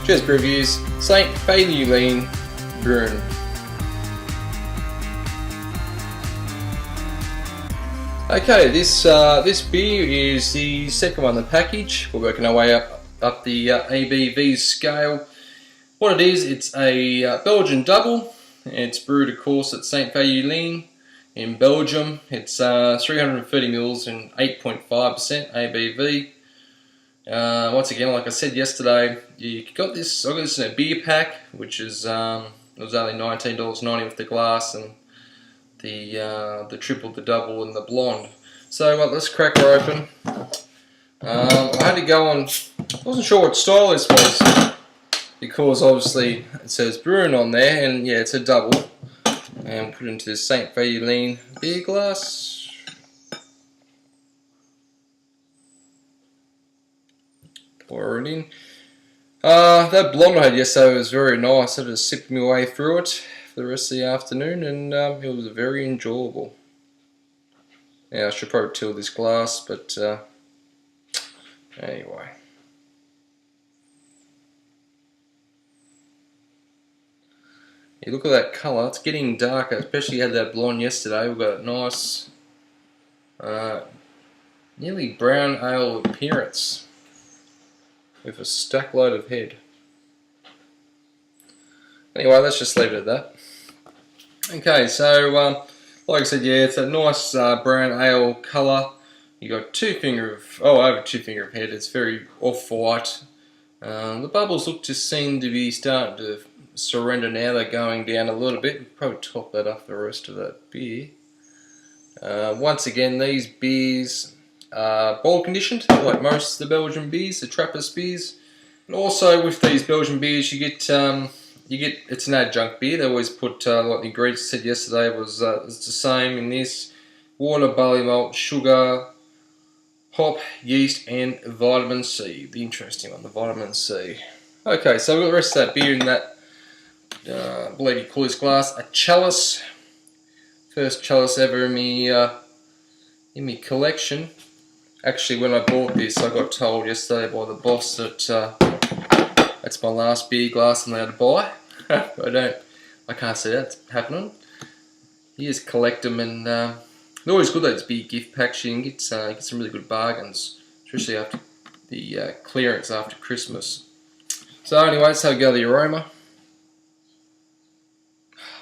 Cheers previews, Feuillien Brune. Okay, this beer is the second one in the package. We're working our way up the ABV scale. What it is, it's a Belgian Dubbel. It's brewed, of course, at St. Feuillien in Belgium. It's 330 mils and 8.5% ABV. Once again, like I said yesterday, I got this in a beer pack, which is it was only $19.90 with the glass and the triple, the double, and the blonde. So let's crack her open. I had to go on. I wasn't sure what style this was because obviously it says Brune on there, and yeah, it's a double. And put it into this St. Feuillien beer glass. Pour it in. That blonde I had yesterday was very nice. I just sipped my way through it for the rest of the afternoon, and it was very enjoyable. Yeah, I should probably till this glass, but anyway. You look at that colour, it's getting darker, especially had that blonde yesterday. We've got a nice, nearly brown ale appearance with a stack load of head. Anyway, let's just leave it at that. Okay, so like I said, yeah, it's a nice brown ale colour. You got over 2 finger of head. It's very off-white. The bubbles look to seem to be starting to surrender now. They're going down a little bit. We'll probably top that up the rest of that beer. Once again, these beers bottle conditioned, like most of the Belgian beers, the Trappist beers. And also with these Belgian beers, you get it's an adjunct beer. They always put like the ingredients I said yesterday was it's the same in this: water, barley malt, sugar, hop, yeast, and vitamin C. The interesting one, the vitamin C. Okay, so we've got the rest of that beer in that I believe you call this glass a chalice. First chalice ever in me collection. Actually, when I bought this, I got told yesterday by the boss that that's my last beer glass I'm allowed to buy. I can't see that happening. You just collect them, and they're always good. Those beer gift packs, you can get some really good bargains, especially after the clearance after Christmas. So anyway, let's have a go at the aroma.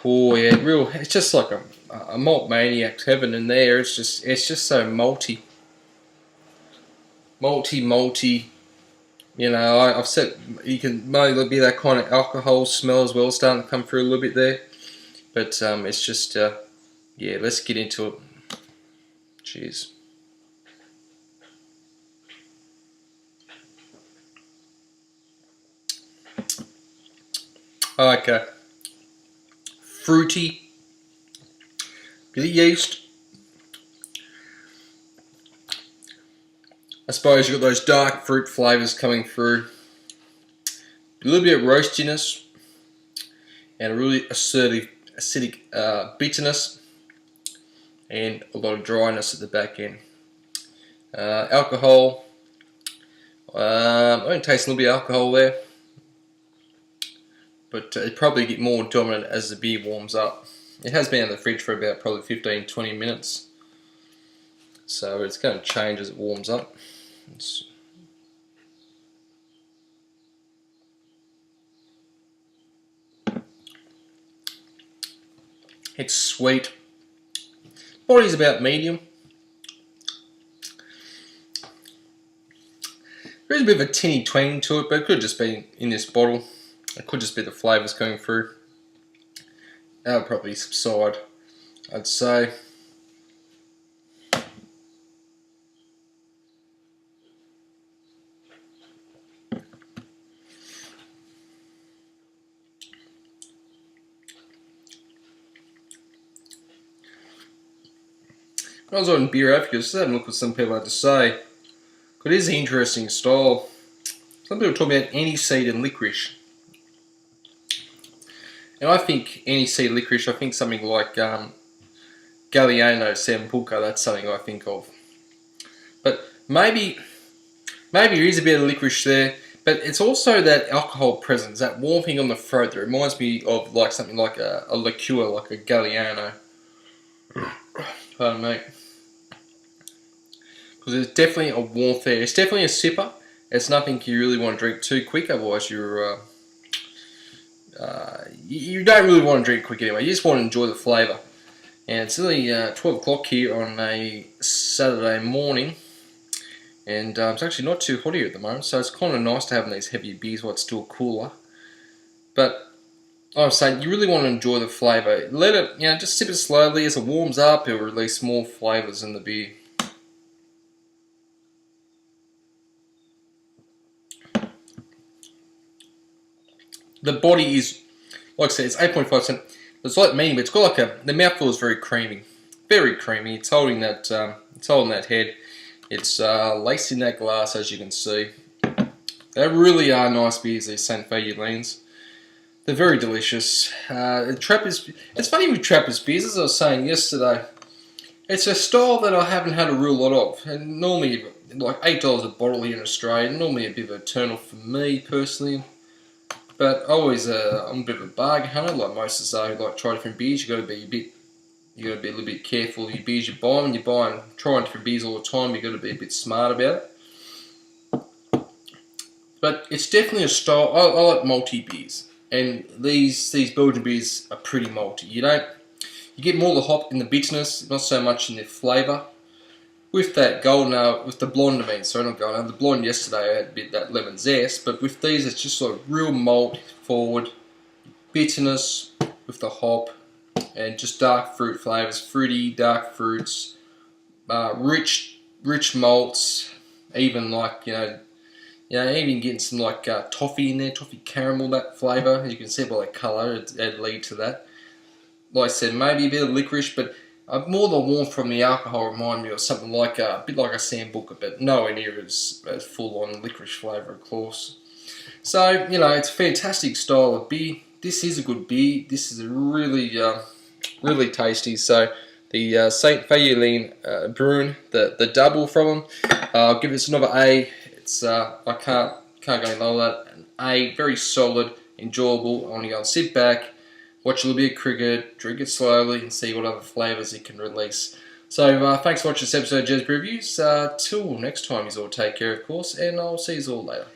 Oh yeah, it's just like a malt maniac heaven in there. It's just so malty. Malty. You know, I've said you can maybe be that kind of alcohol smell as well, starting to come through a little bit there. But it's just yeah. Let's get into it. Cheers. Okay. Fruity. Bit of yeast. I suppose you've got those dark fruit flavours coming through. A little bit of roastiness and a really acidic bitterness, and a lot of dryness at the back end. Alcohol. I can taste a little bit of alcohol there, but it probably get more dominant as the beer warms up. It has been in the fridge for about probably 15-20 minutes, so it's going to change as it warms up. It's sweet. Body's about medium. There is a bit of a tinny twang to it, but it could just be in this bottle. It could just be the flavours going through. That'll probably subside, I'd say. When I was on Beer Africa, just having a look at what some people had to say. It is an interesting style. Some people talk about aniseed and licorice. And I think aniseed licorice, I think something like Galliano Sambuca, that's something I think of. But maybe there is a bit of licorice there, but it's also that alcohol presence, that warm thing on the throat that reminds me of like something like a liqueur, like a Galliano. Pardon me. Because there's definitely a warmth there. It's definitely a sipper. It's nothing you really want to drink too quick, otherwise you're you don't really want to drink quick anyway. You just want to enjoy the flavour. And it's only 12 o'clock here on a Saturday morning, and it's actually not too hot here at the moment, so it's kind of nice to have these heavy beers while it's still cooler. But I was saying, you really want to enjoy the flavour. Let it, just sip it slowly. As it warms up, it'll release more flavours in the beer. The body is, like I said, it's 8.5%. It's like medium, but it's got like the mouthfeel is very creamy. Very creamy. It's holding that head. It's laced in that glass, as you can see. They really are nice beers, these St. Feuillien. They're very delicious. It's funny with Trappist beers, as I was saying yesterday. It's a style that I haven't had a real lot of. And normally, like $8 a bottle here in Australia, normally a bit of a turn off for me personally. But I'm a bit of a bargain hunter, like most of us who like try different beers. You got to be a little bit careful. Your beers you buy, when you're trying different beers all the time, you got to be a bit smart about it. But it's definitely a style. I like malty beers, and these Belgian beers are pretty malty. You get more of the hop in the bitterness, not so much in the flavour. With that with the blonde, the blonde yesterday I had a bit of that lemon zest, but with these it's just like real malt forward, bitterness with the hop, and just dark fruit flavours, fruity, dark fruits, rich malts, even like, even getting some like toffee in there, toffee caramel, that flavour, as you can see by the colour, it'd lead to that. Like I said, maybe a bit of licorice, but more the warmth from the alcohol remind me of something like a bit like a Sambuca, but nowhere near as full on licorice flavour, of course. So it's a fantastic style of beer. This is a good beer. This is a really tasty. So the St. Feuillien Brune, the double from them, I'll give this another A. It's I can't go any lower than that. An A, very solid, enjoyable. I want to go and sit back, watch a little bit of cricket, drink it slowly, and see what other flavours it can release. So thanks for watching this episode of Jez Reviews. Till next time, you all take care, of course, and I'll see you all later.